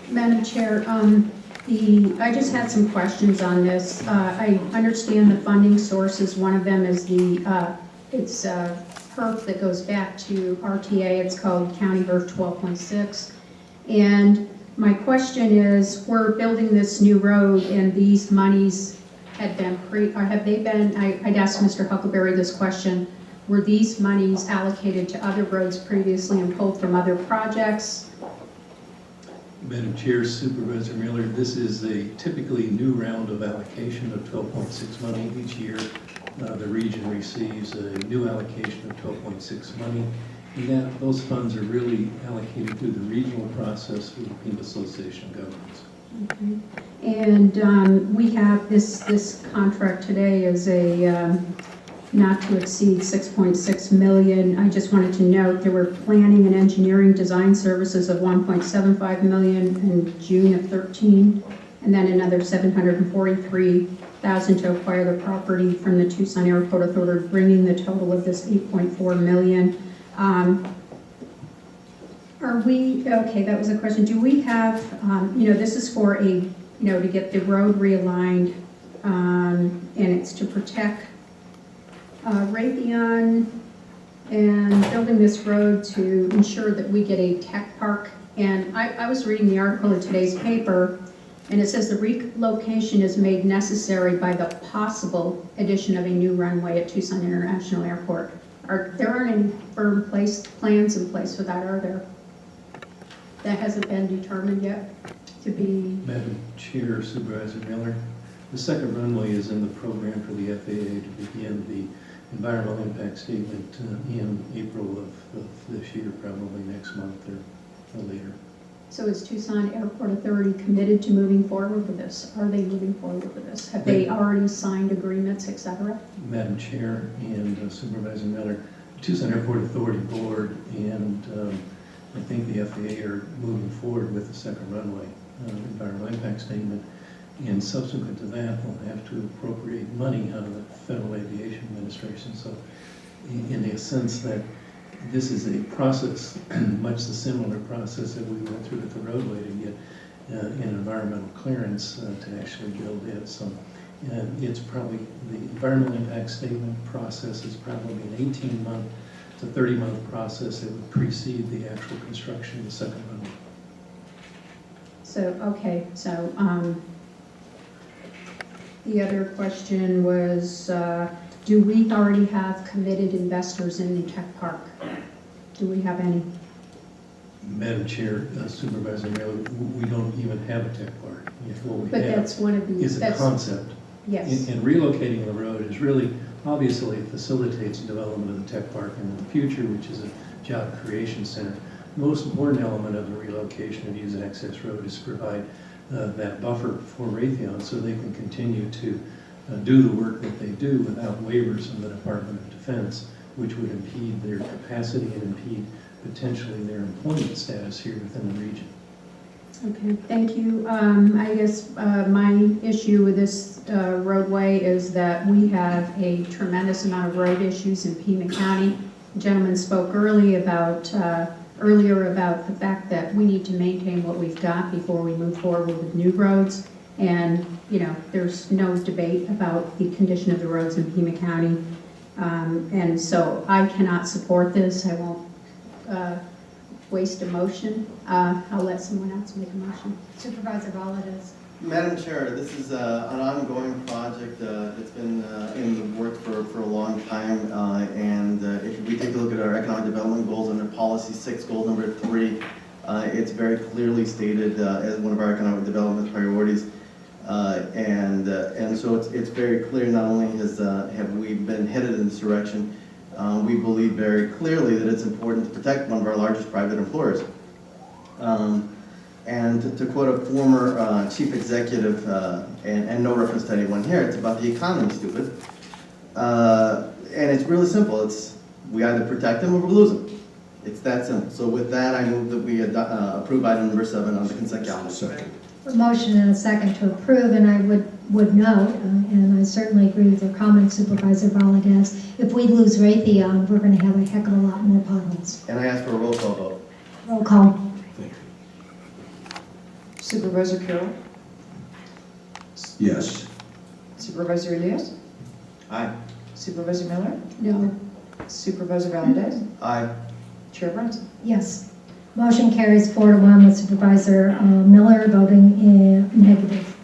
Madam Chair, I just had some questions on this. I understand the funding sources. One of them is it's HERF that goes back to RTA. It's called County HERF 12.6. And my question is, we're building this new road and these monies had been I'd asked Mr. Huckleberry this question, were these monies allocated to other roads previously and pulled from other projects? Madam Chair, Supervisor Miller, this is a typically new round of allocation of 12.6 money each year. The region receives a new allocation of 12.6 money, and those funds are really allocated through the regional process through the Pima Association of Governments. Okay. And we have this contract today is a not to exceed 6.6 million. I just wanted to note there were planning and engineering design services of 1.75 million in June of 13, and then another 743,000 to acquire the property from the Tucson Airport Authority, bringing the total of this 8.4 million. Are we, okay, that was a question. Do we have, this is for to get the road realigned, and it's to protect Raytheon and building this road to ensure that we get a tech park. And I was reading the article in today's paper, and it says the relocation is made necessary by the possible addition of a new runway at Tucson International Airport. There aren't any firm plans in place for that, are there? That hasn't been determined yet to be... Madam Chair, Supervisor Miller, the second runway is in the program for the FAA to begin the environmental impact statement in April of this year, probably next month or later. So is Tucson Airport Authority committed to moving forward with this? Are they moving forward with this? Have they already signed agreements, et cetera? Madam Chair and Supervisor Miller, Tucson Airport Authority Board and I think the FAA are moving forward with the second runway environmental impact statement, and subsequent to that we'll have to appropriate money out of the Federal Aviation Administration. So in a sense that this is a process, much the similar process that we went through with the roadway to get an environmental clearance to actually build it. So it's probably, the environmental impact statement process is probably an 18-month to 30-month process that would precede the actual construction of the second runway. So, okay, so the other question was, do we already have committed investors in the tech park? Do we have any? Madam Chair, Supervisor Miller, we don't even have a tech park. What we but have that's one of the... is a concept. Yes. And relocating the road is really, obviously, it facilitates development of the tech park in the future, which is a job creation center. The most important element of the relocation of Hughes Access Road is to provide that buffer for Raytheon so they can continue to do the work that they do without waivers from the Department of Defense, which would impede their capacity and impede potentially their employment status here within the region. Okay, thank you. I guess my issue with this roadway is that we have a tremendous amount of road issues in Pima County. The gentleman spoke earlier about the fact that we need to maintain what we've got before we move forward with new roads. And, there's no debate about the condition of the roads in Pima County. And so I cannot support this. I won't waste a motion. I'll let someone else make a motion. Supervisor Valdez. Madam Chair, this is an ongoing project that's been in the works for a long time, and if we take a look at our economic development goals under Policy 6, Goal number 3, it's very clearly stated as one of our economic development priorities, and so it's very clear. Not only have we been headed in this direction, we believe very clearly that it's important to protect one of our largest private employers. And to quote a former chief executive, and no reference to anyone here, it's about the economy, stupid. And it's really simple. We either protect them or we lose them. It's that simple. So with that, I move that we approve item number 7 on the consent calendar. Second. A motion and a second to approve, and I would note, and I certainly agree with your comments, Supervisor Valdez, if we lose Raytheon, we're going to have a heck of a lot more potholes. And I ask for a roll call vote. Roll call. Supervisor Carroll, Yes. Supervisor Elias, Aye. Supervisor Miller, No. Supervisor Valdez, Aye. Chair Brunson. Yes. Motion carries 4-1 with Supervisor Miller voting negative.